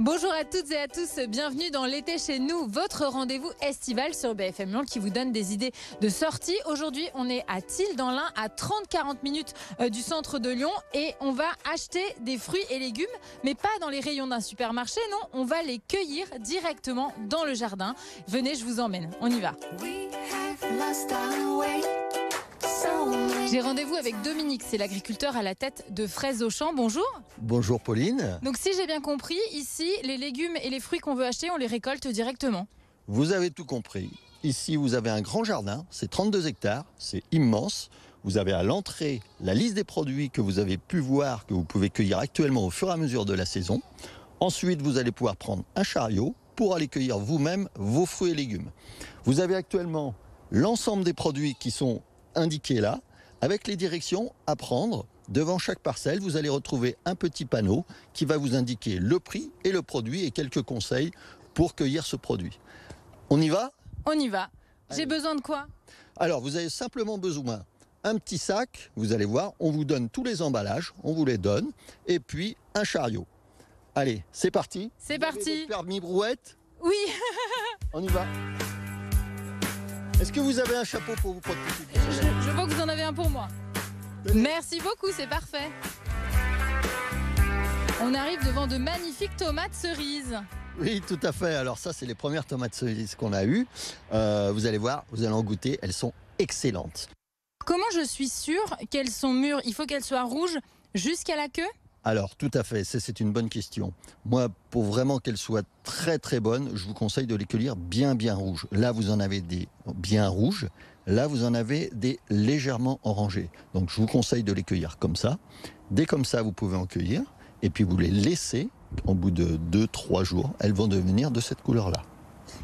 Bonjour à toutes et à tous, bienvenue dans l'été chez nous, votre rendez-vous estival sur BFM Lyon qui vous donne des idées de sortie. Aujourd'hui, on est à Thil dans l'Ain, à 30-40 minutes du centre de Lyon et on va acheter des fruits et légumes, mais pas dans les rayons d'un supermarché, non, on va les cueillir directement dans le jardin. Venez, je vous emmène, on y va. J'ai rendez-vous avec Dominique, c'est l'agriculteur à la tête de Fraises au Champ. Bonjour. Bonjour Pauline. Donc si j'ai bien compris, ici, les légumes et les fruits qu'on veut acheter, on les récolte directement. Vous avez tout compris. Ici, vous avez un grand jardin, c'est 32 hectares, c'est immense. Vous avez à l'entrée la liste des produits que vous avez pu voir, que vous pouvez cueillir actuellement au fur et à mesure de la saison. Ensuite, vous allez pouvoir prendre un chariot pour aller cueillir vous-même vos fruits et légumes. Vous avez actuellement l'ensemble des produits qui sont indiqués là, avec les directions à prendre. Devant chaque parcelle, vous allez retrouver un petit panneau qui va vous indiquer le prix et le produit et quelques conseils pour cueillir ce produit. On y va ? On y va. J'ai Allez. besoin de quoi ? Alors, vous avez simplement besoin d'un petit sac, vous allez voir, on vous donne tous les emballages, on vous les donne, et puis un chariot. Allez, c'est parti. C'est Vous avez parti. votre permis brouette ? Oui. On y va. Est-ce que vous avez un chapeau pour vous protéger ? Je vois que vous en avez un pour moi. Merci beaucoup, c'est parfait. On arrive devant de magnifiques tomates cerises. Oui, tout à fait. Alors ça, c'est les premières tomates cerises qu'on a eues. Vous allez voir, vous allez en goûter, elles sont excellentes. Comment je suis sûre qu'elles sont mûres ? Il faut qu'elles soient rouges jusqu'à la queue ? Alors, tout à fait, ça, c'est une bonne question. Moi, pour vraiment qu'elles soient très très bonnes, je vous conseille de les cueillir bien rouges. Là, vous en avez des bien rouges. Là, vous en avez des légèrement orangés. Donc, je vous conseille de les cueillir comme ça. Dès comme ça, vous pouvez en cueillir. Et puis, vous les laissez. Au bout de 2-3 jours, elles vont devenir de cette couleur-là.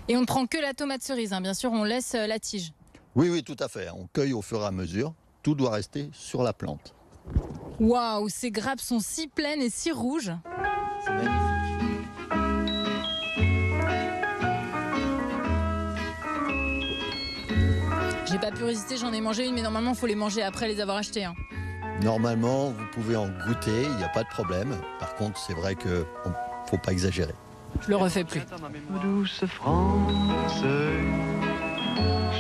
Et on ne prend que la tomate cerise, hein. Bien sûr, on laisse la tige. Oui, tout à fait. On cueille au fur et à mesure. Tout doit rester sur la plante. Waouh, ces grappes sont si pleines et si rouges. C'est magnifique. J'ai pas pu résister, j'en ai mangé une, mais normalement, il faut les manger après les avoir achetées, hein. Normalement, vous pouvez en goûter, il n'y a pas de problème. Par contre, c'est vrai qu'il ne faut pas exagérer. Je le refais plus. Douce France,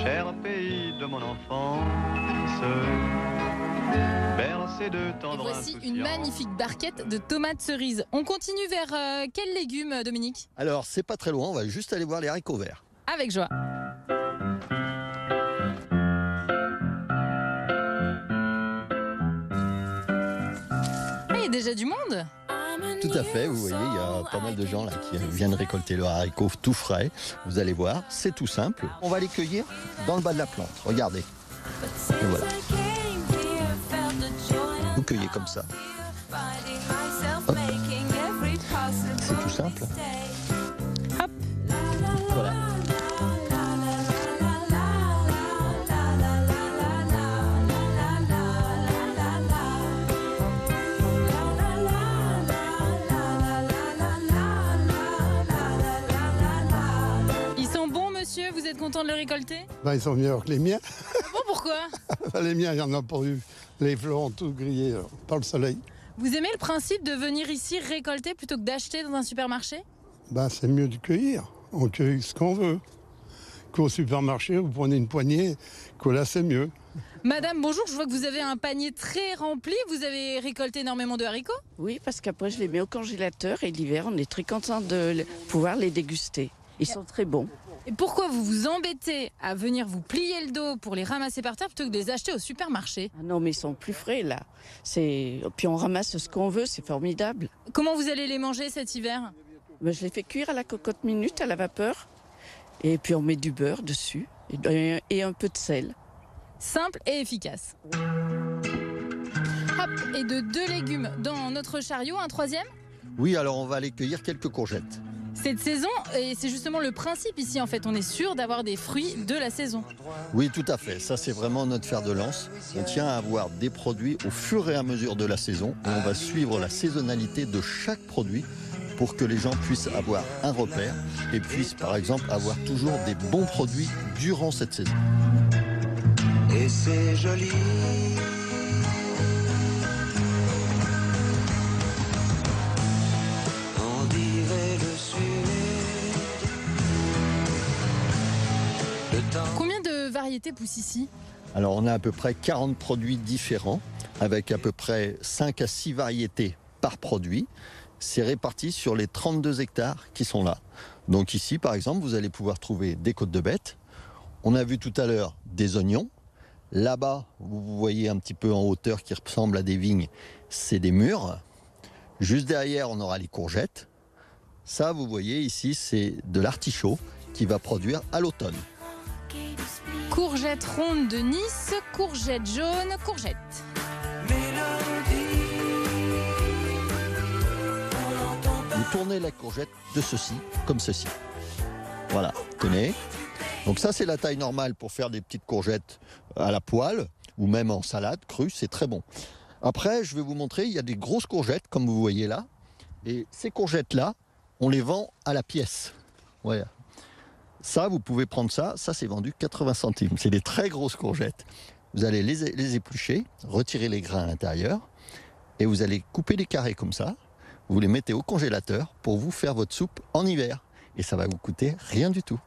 cher pays de mon enfance, bercé de Et tendre voici insouciance. une magnifique barquette de tomates cerises. On continue vers quels légumes, Dominique ? Alors, c'est pas très loin, on va juste aller voir les haricots verts. Avec joie. Ah, il y a déjà du monde ? Tout à fait, vous voyez, il y a pas mal de gens là qui viennent récolter leurs haricots tout frais. Vous allez voir, c'est tout simple. On va les cueillir dans le bas de la plante, regardez. Et voilà. Vous cueillez comme ça. Hop. C'est tout simple. Hop. Voilà. Ils sont bons, monsieur ? Vous êtes content de les récolter ? Ben, ils sont meilleurs que les miens. Bon, pourquoi ? Les miens, il n'y en a pas eu. Les fleurons tout grillés par le soleil. Vous aimez le principe de venir ici récolter plutôt que d'acheter dans un supermarché ? Ben, c'est mieux de cueillir. On cueille ce qu'on veut. Qu'au supermarché, vous prenez une poignée, que là, c'est mieux. Madame, bonjour, je vois que vous avez un panier très rempli. Vous avez récolté énormément de haricots ? Oui, parce qu'après, je les mets au congélateur et l'hiver, on est très content de pouvoir les déguster. Ils sont très bons. Et pourquoi vous vous embêtez à venir vous plier le dos pour les ramasser par terre plutôt que de les acheter au supermarché ? Ah non, mais ils sont plus frais, là. Puis on ramasse ce qu'on veut, c'est formidable. Comment vous allez les manger cet hiver ? Ben, je les fais cuire à la cocotte minute, à la vapeur. Et puis on met du beurre dessus et un peu de sel. Simple et efficace. Hop, et de 2 légumes dans notre chariot, un troisième ? Oui, alors on va aller cueillir quelques courgettes. Cette saison, et c'est justement le principe ici en fait, on est sûr d'avoir des fruits de la saison. Oui, tout à fait. Ça, c'est vraiment notre fer de lance. On tient à avoir des produits au fur et à mesure de la saison. Et on va suivre la saisonnalité de chaque produit pour que les gens puissent avoir un repère et puissent, par exemple, avoir toujours des bons produits durant cette saison. Et c'est joli. On dirait le temps. Combien de variétés poussent ici? Alors on a à peu près 40 produits différents, avec à peu près 5 à 6 variétés par produit. C'est réparti sur les 32 hectares qui sont là. Donc ici, par exemple, vous allez pouvoir trouver des côtes de bête. On a vu tout à l'heure des oignons. Là-bas, vous voyez un petit peu en hauteur qui ressemble à des vignes, c'est des mûres. Juste derrière, on aura les courgettes. Ça, vous voyez ici, c'est de l'artichaut qui va produire à l'automne. Courgettes rondes de Nice, courgettes jaunes, courgettes. Vous tournez la courgette de ceci, comme ceci. Voilà, tenez. Donc ça, c'est la taille normale pour faire des petites courgettes à la poêle ou même en salade crue, c'est très bon. Après, je vais vous montrer, il y a des grosses courgettes, comme vous voyez là. Et ces courgettes-là, on les vend à la pièce. Voilà. Ça, vous pouvez prendre ça. Ça, c'est vendu 80 centimes. C'est des très grosses courgettes. Vous allez les éplucher, retirer les grains à l'intérieur. Et vous allez couper des carrés comme ça. Vous les mettez au congélateur pour vous faire votre soupe en hiver. Et ça va vous coûter rien du tout.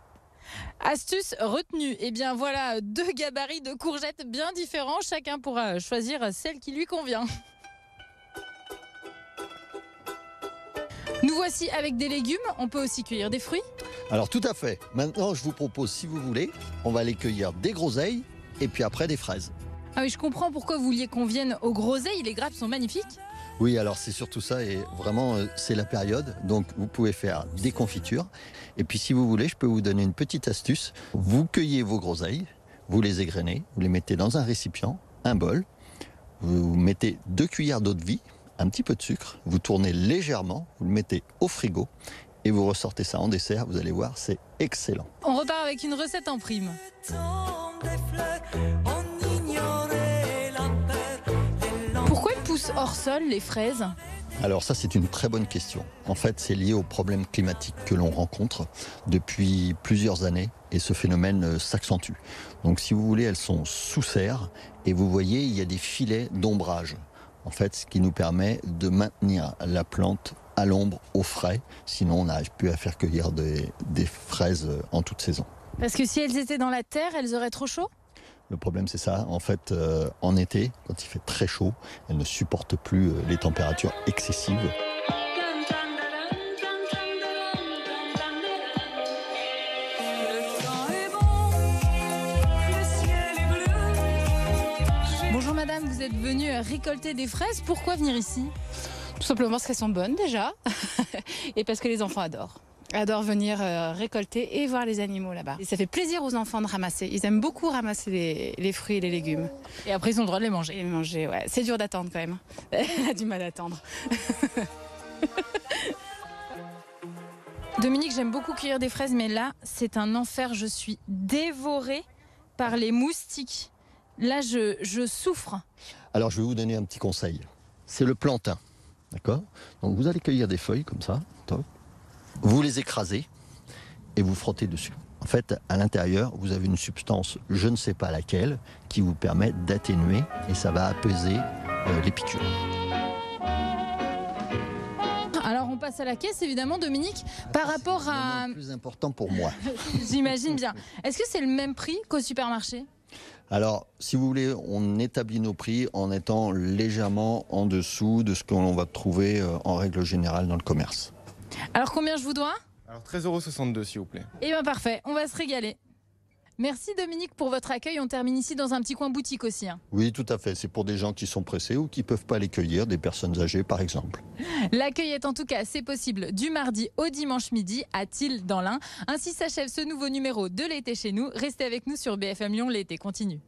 Astuce retenue. Eh bien voilà, 2 gabarits de courgettes bien différents. Chacun pourra choisir celle qui lui convient. Nous voici avec des légumes. On peut aussi cueillir des fruits. Alors tout à fait. Maintenant, je vous propose, si vous voulez, on va aller cueillir des groseilles et puis après des fraises. Ah oui, je comprends pourquoi vous vouliez qu'on vienne aux groseilles. Les grappes sont magnifiques. Oui, alors c'est surtout ça et vraiment c'est la période. Donc vous pouvez faire des confitures. Et puis si vous voulez, je peux vous donner une petite astuce. Vous cueillez vos groseilles, vous les égrenez, vous les mettez dans un récipient, un bol. Vous mettez 2 cuillères d'eau de vie, un petit peu de sucre. Vous tournez légèrement, vous le mettez au frigo et vous ressortez ça en dessert. Vous allez voir, c'est excellent. On repart avec une recette en prime. Pourquoi elles poussent hors sol, les fraises? Alors ça, c'est une très bonne question. En fait, c'est lié aux problèmes climatiques que l'on rencontre depuis plusieurs années et ce phénomène s'accentue. Donc si vous voulez, elles sont sous serre et vous voyez, il y a des filets d'ombrage. En fait, ce qui nous permet de maintenir la plante à l'ombre, au frais. Sinon, on n'arrive plus à faire cueillir des fraises en toute saison. Parce que si elles étaient dans la terre, elles auraient trop chaud? Le problème, c'est ça. En fait, en été, quand il fait très chaud, elles ne supportent plus les températures excessives. Bonjour madame, vous êtes venue récolter des fraises. Pourquoi venir ici? Tout simplement parce qu'elles sont bonnes déjà et parce que les enfants adorent venir récolter et voir les animaux là-bas. Et ça fait plaisir aux enfants de ramasser. Ils aiment beaucoup ramasser les fruits et les légumes. Et après ils ont le droit de les manger. Et les manger, ouais. C'est dur d'attendre quand même. Elle a du mal à attendre. Dominique, j'aime beaucoup cueillir des fraises, mais là, c'est un enfer. Je suis dévorée par les moustiques. Là, je souffre. Alors, je vais vous donner un petit conseil. C'est le plantain. D'accord? Donc, vous allez cueillir des feuilles comme ça. Top. Vous les écrasez et vous frottez dessus. En fait, à l'intérieur, vous avez une substance, je ne sais pas laquelle, qui vous permet d'atténuer et ça va apaiser les piqûres. Alors, on passe à la caisse, évidemment, Dominique. Par rapport à... C'est le plus important pour moi. J'imagine bien. Est-ce que c'est le même prix qu'au supermarché? Alors, si vous voulez, on établit nos prix en étant légèrement en dessous de ce qu'on va trouver en règle générale dans le commerce. Alors, combien je vous dois? Alors 13,62 €, s'il vous plaît. Eh bien, parfait. On va se régaler. Merci Dominique pour votre accueil. On termine ici dans un petit coin boutique aussi. Oui, tout à fait. C'est pour des gens qui sont pressés ou qui ne peuvent pas les cueillir, des personnes âgées par exemple. L'accueil est en tout cas, c'est possible, du mardi au dimanche midi à Tille dans l'Ain. Ainsi s'achève ce nouveau numéro de l'été chez nous. Restez avec nous sur BFM Lyon, l'été continue.